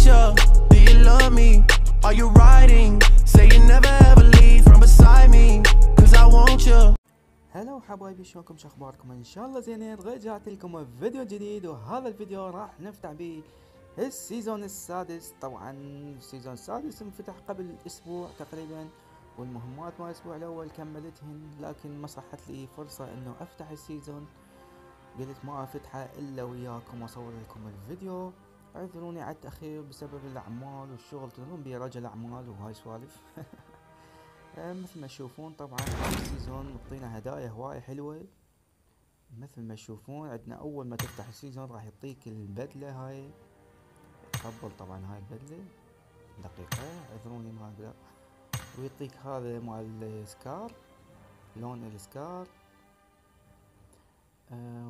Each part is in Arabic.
ya? Do you love me? Are you riding? Say you never ever leave from beside me, cause I want you. هلا حبايبي، شلونكم؟ شو اخباركم؟ ان شاء الله زينين. رجعت لكم بفيديو جديد، وهذا الفيديو راح نفتح به السيزون السادس. طبعا السيزون السادس انفتح قبل اسبوع تقريبا، والمهمات مال الاسبوع الاول كملتهن، لكن ما صحت لي فرصة انه افتح السيزون. قلت ما افتحه الا وياكم واصور لكم الفيديو. اعذروني على التأخير بسبب الاعمال والشغل، تدرون بي رجل اعمال وهاي سوالف. مثل ما تشوفون طبعا السيزون مطينا هدايا هواية حلوة. مثل ما تشوفون عندنا اول ما تفتح السيزون راح يعطيك البدلة هاي. تقبل طبعا هاي البدلة. دقيقة اعذروني ما اقدر. ويعطيك هذا مال السكار، لون السكار.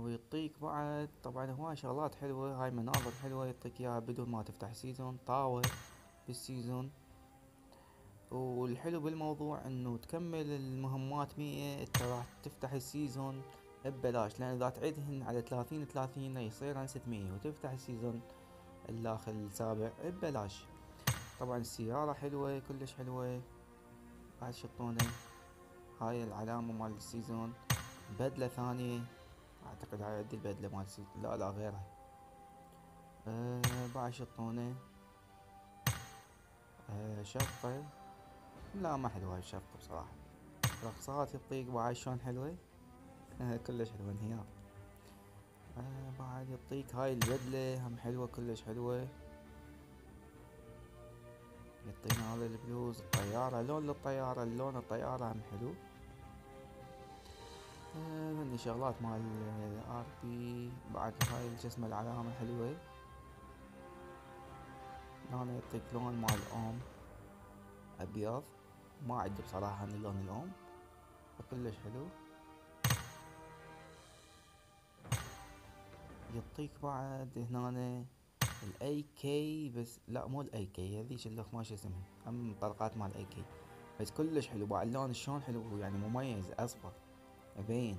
ويعطيك بعد طبعا هواي شغلات حلوة، هاي مناظر حلوة يعطيك اياها بدون ما تفتح السيزون. طاوة بالسيزون. والحلو بالموضوع انه تكمل المهمات 100 انت راح تفتح السيزون ببلاش، لان اذا تعيدهن على 30 يصيرن 600، وتفتح السيزون الاخر السابع ببلاش. طبعا السيارة حلوة كلش حلوة. بعد شطونة هاي العلامة مال السيزون. بدلة ثانية اعتقد هاي عندي البدلة مال السيزون، لا غيرها. بعد شطونة شفقة. لا ما حلوة هاي الشفقة بصراحة. رقصات يعطيك بعد شلون حلوة. كلش حلوة انهيار. بعد يعطيك هاي البدلة هم حلوة كلش حلوة. يعطينا هذا البلوز. الطيارة، لون الطيارة، لون الطيارة هم حلو. هني شغلات مال ار بي. بعد هاي جسم العلامة حلوة. هنا يعطيك لون مال الأم أبيض، ما عندي بصراحة هني لون الأم، فكلش حلو. يعطيك بعد هنا الاي كي، بس لا مو الاي كي، هذيش اللخ ما شو اسمها، هم طلقات مال الاي كي، بس كلش حلو. بعد اللون شلون حلو، يعني مميز اصفر يبين.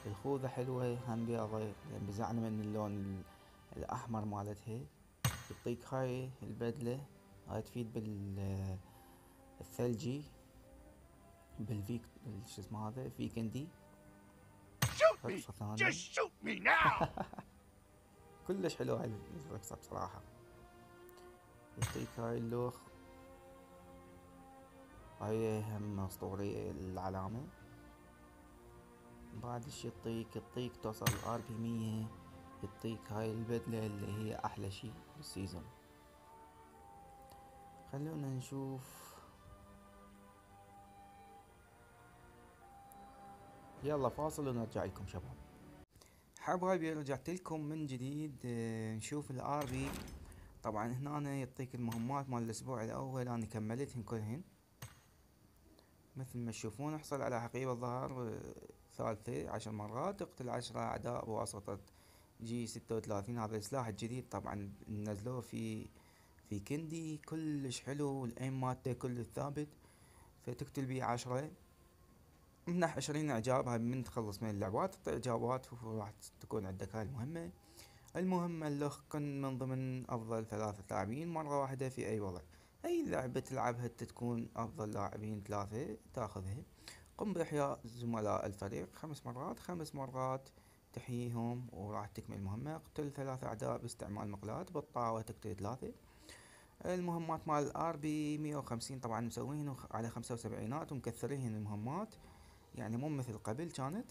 الخوذة حلوة هم بيضة، يعني بزعنا من اللون الاحمر مالتها. يعطيك هاي البدلة، هاي تفيد بالثلجي، بالفيك شو اسمه هذا فيكندي. رقصة ثانية. كلش حلو هاي الرقصة بصراحة. يعطيك هاي اللوخ، هاي هم اسطورية العلامة. بعد ايش يعطيك توصل الار بي 100. يعطيك هاي البدلة اللي هي احلى شي بالسيزون. خلونا نشوف. يلا فاصل ونرجع لكم شباب. حبايبي رجعت لكم من جديد. نشوف الار بي. طبعا هنا يعطيك المهمات مال الاسبوع الاول، انا كملتهن كلهن. مثل ما تشوفون احصل على حقيبة ظهر ثالثة 10 مرات، اقتل 10 اعداء بواسطة جي 36. هذا السلاح الجديد طبعا نزلوه في كندي، كلش حلو، والايم مالته كله ثابت، فتقتل بيه 10 منح 20 اعجاب. هاي من تخلص من اللعبات تعطي اعجابات، وراح تكون عندك هاي المهمة. المهمة اللخ كن من ضمن افضل 3 لاعبين مرة واحدة في اي وضع. اي لعبة تلعبها تكون افضل لاعبين 3 تاخذها. قم باحياء زملاء الفريق 5 مرات تحييهم، وراح تكمل المهمة. اقتل 3 اعداء باستعمال مقلاة، بالطاوة تقتل 3. المهمات مال الار بي 150 طبعا مسوينه على 75 ومكثرين المهمات، يعني مو مثل قبل كانت.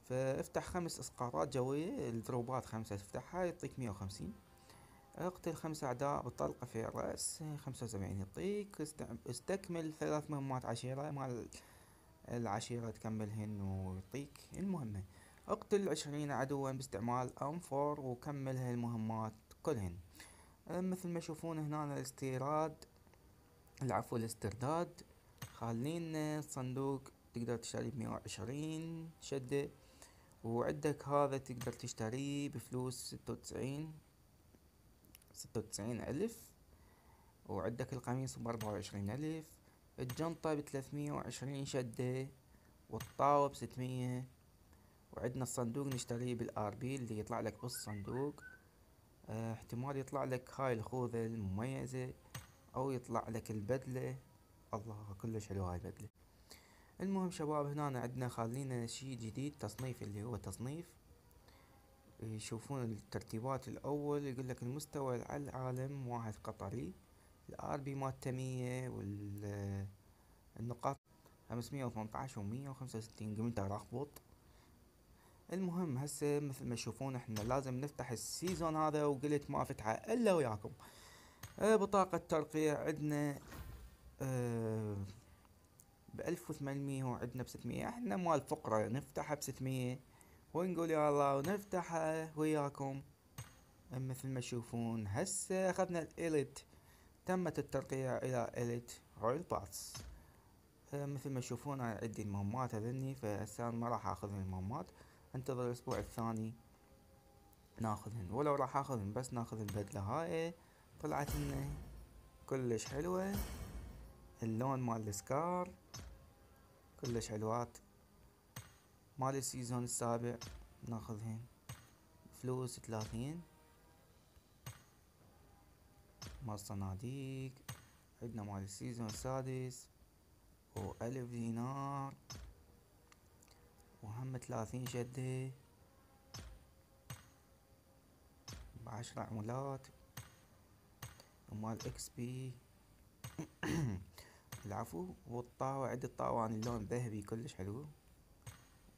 فافتح 5 اسقاطات جوية، الدروبات 5 تفتحها يعطيك 150. اقتل 5 اعداء بالطلقة في الرأس 75 يعطيك. استكمل 3 مهمات عشيرة مال العشيرة تكملهن ويعطيك المهمة. اقتل 20 عدوا باستعمال ام4 وكمل هاي المهمات كلهن. مثل ما تشوفون هنا الاسترداد خالين صندوق تقدر تشتري ب120 شدة، وعندك هذا تقدر تشتريه بفلوس 96 ألف، وعندك القميص ب24 ألف، الجنطة ب320 شدة، والطاوة ب600. وعندنا الصندوق نشتريه بالار بي اللي يطلع لك بالصندوق احتمال يطلع لك هاي الخوذة المميزة او يطلع لك البدلة. الله كلش حلو هاي البدلة. المهم شباب هنا عندنا خالينا شي جديد تصنيف، اللي هو تصنيف يشوفون الترتيبات الاول يقول لك المستوى على العالم واحد قطري، الار بي مالته 100 والنقاط 518 و165 قمت اخبط. المهم هسه مثل ما تشوفون احنا لازم نفتح السيزون هذا، وقلت ما افتحه الا وياكم. بطاقة ترقية عندنا ب1800 وعندنا ب600، احنا مال فقرة نفتحها ب600 ونقول يا الله ونفتحها وياكم. مثل ما تشوفون هسه اخذنا الاليت، تمت الترقية الى اليت رويال باس. مثل ما تشوفون انا عندي المهمات هذني، فهسه ما راح اخذ المهمات، انتظر الاسبوع الثاني ناخذهن، ولو راح اخذهن بس ناخذ البدلة هاي طلعت لنا كلش حلوة. اللون مال السكار كلش حلوات، مال السيزون السابع ناخذهن. فلوس 30 مال صناديق، عندنا مال السيزون السادس و1000 دينار، وهم 30 شدة ب10 عملات، ومال اكس بي العفو. والطاوة عد الطاوان اللون ذهبي كلش حلو.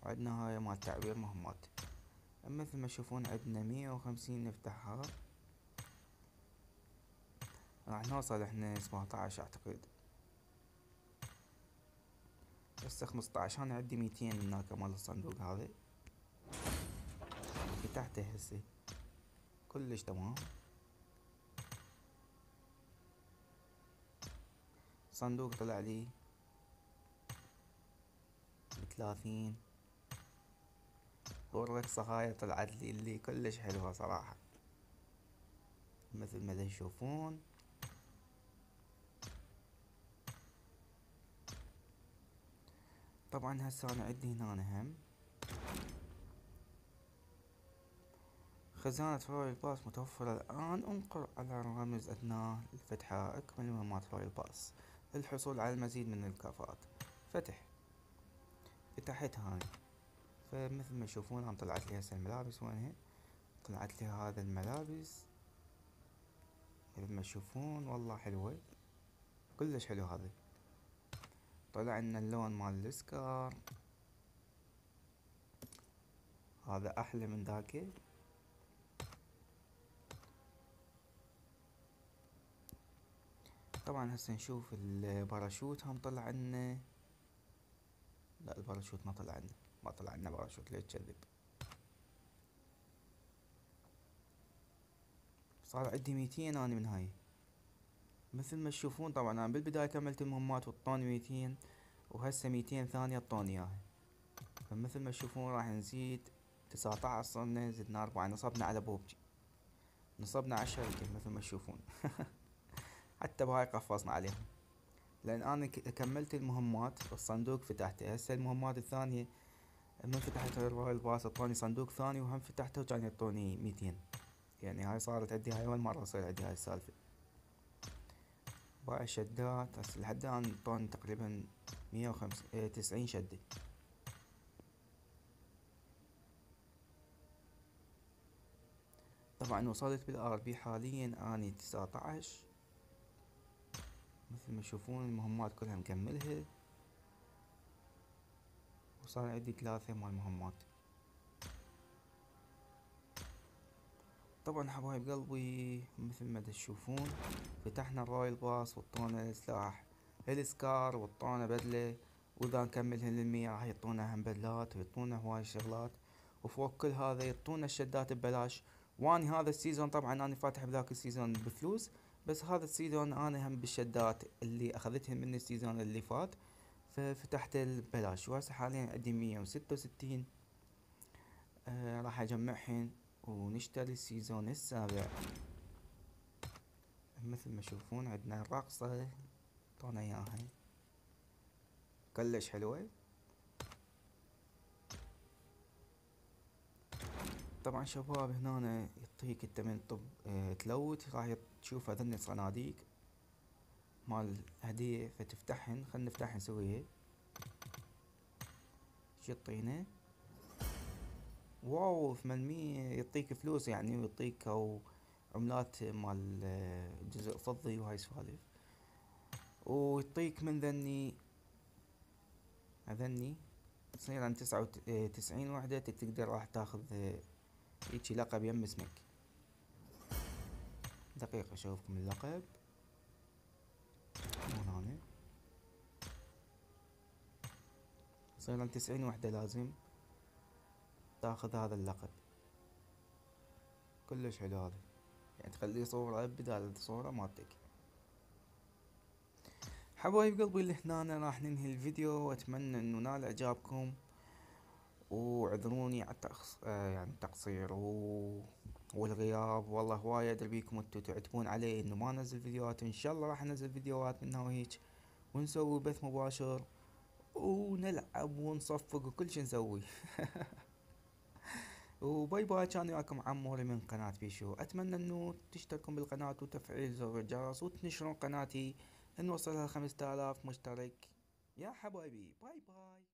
وعندنا هاي مال تعبير مهمات. مثل ما تشوفون عندنا 150 نفتحها، راح نوصل احنا 17 اعتقد، هسه 15. انا عندي 200 هناك مال الصندوق هذا، فتحته هسه كلش تمام. صندوق طلع لي ب30، والرقصة هاي طلعت لي اللي كلش حلوة صراحة مثل ما تشوفون. طبعا هسه انا عندي هنا هم خزانة رويال باس متوفرة الآن، انقر على الرمز أثناء الفتحة. أكمل مهمات رويال باس للحصول على المزيد من الكفاءات. فتح، فتحت هاي. فمثل ما تشوفون هم طلعت لي هسه الملابس، وينها طلعت لي هذا الملابس مثل ما تشوفون، والله حلوة كلش حلو. هذا طلع لنا اللون مال السكار، هذا أحلى من ذاك. طبعا هسه نشوف الباراشوت هم طلع لنا. لا الباراشوت ما طلع لنا، ما طلع لنا باراشوت، ليش تكذب. صار عندي 200 اني من هاي. مثل ما تشوفون طبعا انا بالبداية كملت المهمات وطوني 200، وهسه 200 ثانية طوني اياها. فمثل ما تشوفون راح نزيد 19، صرنا زدنا 4، نصبنا على بوبجي، نصبنا على الشركة مثل ما تشوفون حتى بهاي قفصنا عليهم، لان انا كملت المهمات والصندوق فتحته. هسه المهمات الثانية من فتحت الرويال باس اعطوني صندوق ثاني، وهم فتحته وكان يعطوني 200. يعني هاي صارت عندي، هاي اول مرة تصير عندي هاي السالفة. باقي الشدات هسه لحد الان اعطوني تقريبا 190 شدة. طبعا وصلت بالار بي حاليا اني 19. مثل ما تشوفون المهمات كلها مكملها، وصار عندي 3 مال مهمات. طبعا حبايب قلبي مثل ما تشوفون فتحنا الرويال باس وطونا سلاح السكار وطونا بدلة، واذا نكملهن للمية راح يعطونا هم بدلات ويعطونا هواي شغلات، وفوق كل هذا يعطونا الشدات ببلاش. واني هذا السيزون طبعا انا فاتح بذاك السيزون بفلوس، بس هذا السيزون انا هم بالشدات اللي اخذتهم من السيزون اللي فات ففتحت ببلاش. وهسه حاليا عندي 166. راح اجمعهن ونشتري السيزون السابع. مثل ما تشوفون عندنا الرقصة طونا اياها كلش حلوة. طبعا شباب هنا يعطيك انت من طب تلوت راح تشوف هذني الصناديق مال هدية فتفتحهن. خلنا نفتحهن سوية. شو يعطينا؟ واو 800 يعطيك فلوس يعني، ويعطيك او عملات مال جزء فضي وهاي سوالف. ويعطيك من هذني تصير عن 99 وحدة تقدر راح تاخذ هيجي لقب يم اسمك. دقيقة اشوفكم اللقب هون. هنا تصير عن 90 وحدة لازم تاخذ هذا اللقب. كلش حلو هذا، يعني تخليه صورة بدال الصورة مالتك. حبايب قلبي اللي هنا راح ننهي الفيديو، واتمنى انه نال اعجابكم، واعذروني على يعني التقصير والغياب. والله هواية ادري بيكم انتو تعتبون علي انه ما انزل فيديوهات. ان شاء الله راح انزل فيديوهات منها وهيج، ونسوي بث مباشر ونلعب ونصفق وكل شي نسوي. وباي باي، كان وياكم عموري من قناة بيشو. اتمنى انه تشتركون بالقناة وتفعيل زر الجرس وتنشرون قناتي نوصلها 5000 مشترك. يا حبايبي باي باي.